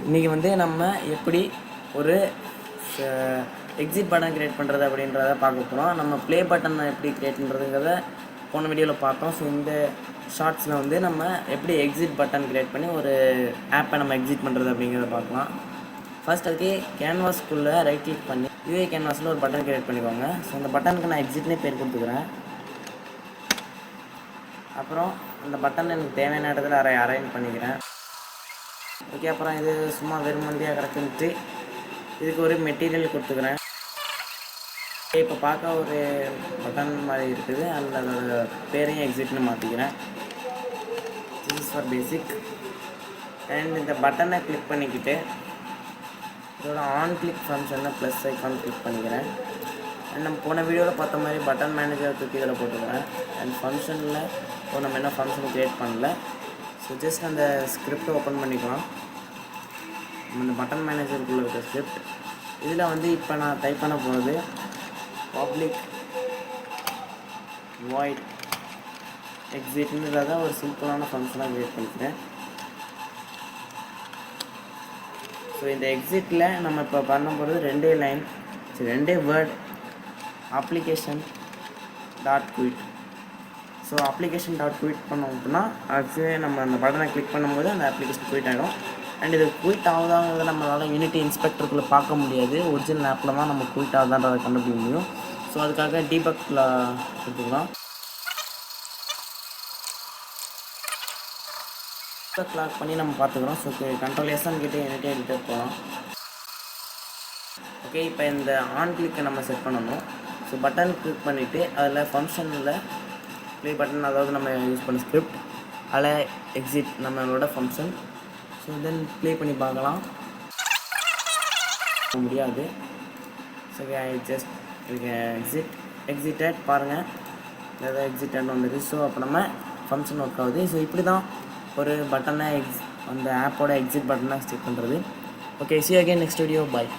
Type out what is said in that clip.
இன்றைக்கி வந்து நம்ம எப்படி ஒரு எக்ஸிட் பட்டன் க்ரியேட் பண்ணுறது அப்படின்றத பார்க்க போகிறோம். நம்ம ப்ளே பட்டன் எப்படி க்ரியேட் பண்ணுறதுங்கிறத போன வீடியோவில் பார்த்தோம். ஸோ இந்த ஷார்ட்ஸில் வந்து நம்ம எப்படி எக்ஸிட் பட்டன் க்ரியேட் பண்ணி ஒரு ஆப்பை நம்ம எக்ஸிட் பண்ணுறது அப்படிங்கிறத பார்க்கலாம். ஃபர்ஸ்ட் அதுக்கு கேன்வாஸ்க்குள்ளே ரைட் கிளிக் பண்ணி யூஏ கேன்வாஸில் ஒரு பட்டன் க்ரியேட் பண்ணிக்கோங்க. ஸோ அந்த பட்டனுக்கு நான் எக்ஸிட்னே பேர் கொடுத்துக்கிறேன். அப்புறம் அந்த பட்டன் எனக்கு தேவையான இடத்துல அரேஞ்ச் பண்ணிக்கிறேன். ஓகே, அப்புறம் இது சும்மா வெறுமந்தியாக கிடக்குன்ட்டு இதுக்கு ஒரு மெட்டீரியல் கொடுத்துக்கிறேன். இப்போ பார்க்க ஒரு பட்டன் மாதிரி இருக்குது, அதில் அதோட பேரையும் எக்ஸிட்னு மாற்றிக்கிறேன். This is for basic. And இந்த பட்டனை கிளிக் பண்ணிக்கிட்டு இதோட ஆன் கிளிக் ஃபங்க்ஷனில் ப்ளஸ் ஐக்கான் கிளிக் பண்ணிக்கிறேன். அண்ட் நம்ம போன வீடியோவில் பார்த்த மாதிரி பட்டன் மேனேஜர் தூக்கி இதில் போட்டுக்கிறேன். அண்ட் ஃபங்க்ஷனில் இப்போ நம்ம என்ன ஃபங்க்ஷன் க்ரியேட் பண்ணல. ஸோ ஜஸ்ட் அந்த ஸ்கிரிப்டை ஓப்பன் பண்ணிக்கலாம். இந்த பட்டன் மேனேஜருக்குள்ளே இருக்க ஸ்கிரிப்ட் இதில் வந்து இப்போ நான் டைப் பண்ண போகிறது பப்ளிக் வாய்ட் எக்ஸிட்ன்றத ஒரு சிம்பிளான ஃபங்க்ஷனாக க்ரியேட் பண்ணிக்கிறேன். ஸோ இந்த எக்ஸிட்டில் நம்ம இப்போ பண்ண போகிறது ரெண்டே லைன், ரெண்டே word, application dot quit. So application dot quit பண்ணோம் அப்படின்னா ஆக்சுவலி நம்ம அந்த பட்டனை கிளிக் பண்ணும்போது அந்த அப்ளிகேஷன் குயிட் ஆகிடும். அண்ட் இது குயிட் ஆகுதாங்கிறத நம்மளால் யூனிட்டி இன்ஸ்பெக்டருக்குள்ளே பார்க்க முடியாது. ஒரிஜினல் ஆப்பில் தான் நம்ம குயிட் ஆகுதான்றதை கண்டுபிடிக்க முடியும். ஸோ அதுக்காக டீபக்கில் கொடுத்துக்கலாம். லாக் பண்ணி நம்ம பார்த்துக்கிறோம். ஸோ கண்ட்ரோல் எஸ்என் கிட்டே யூனிட்டி எடிட்டர் போகலாம். ஓகே, இப்போ இந்த ஆன் கிளிக்கை நம்ம செட் பண்ணணும். ஸோ பட்டன் கிளிக் பண்ணிவிட்டு அதில் ஃபங்க்ஷனில் ப்ளே பட்டன், அதாவது நம்ம யூஸ் பண்ண ஸ்கிரிப்ட், அதில் எக்ஸிட் நம்மளோட ஃபங்க்ஷன். ஸோ தென் ப்ளே பண்ணி பார்க்கலாம். முடியாது. ஸோ ஜஸ்ட் எக்ஸிட்டட் பாருங்கள், ஏதாவது எக்ஸிட்டட் வந்துடுது. ஸோ அப்போ நம்ம ஃபங்க்ஷன் ஒர்க் ஆகுது. ஸோ இப்படி தான் ஒரு பட்டனை அந்த ஆப்போட எக்ஸிட் பட்டனை செட் பண்ணுறது. Okay, see you again next video. Bye.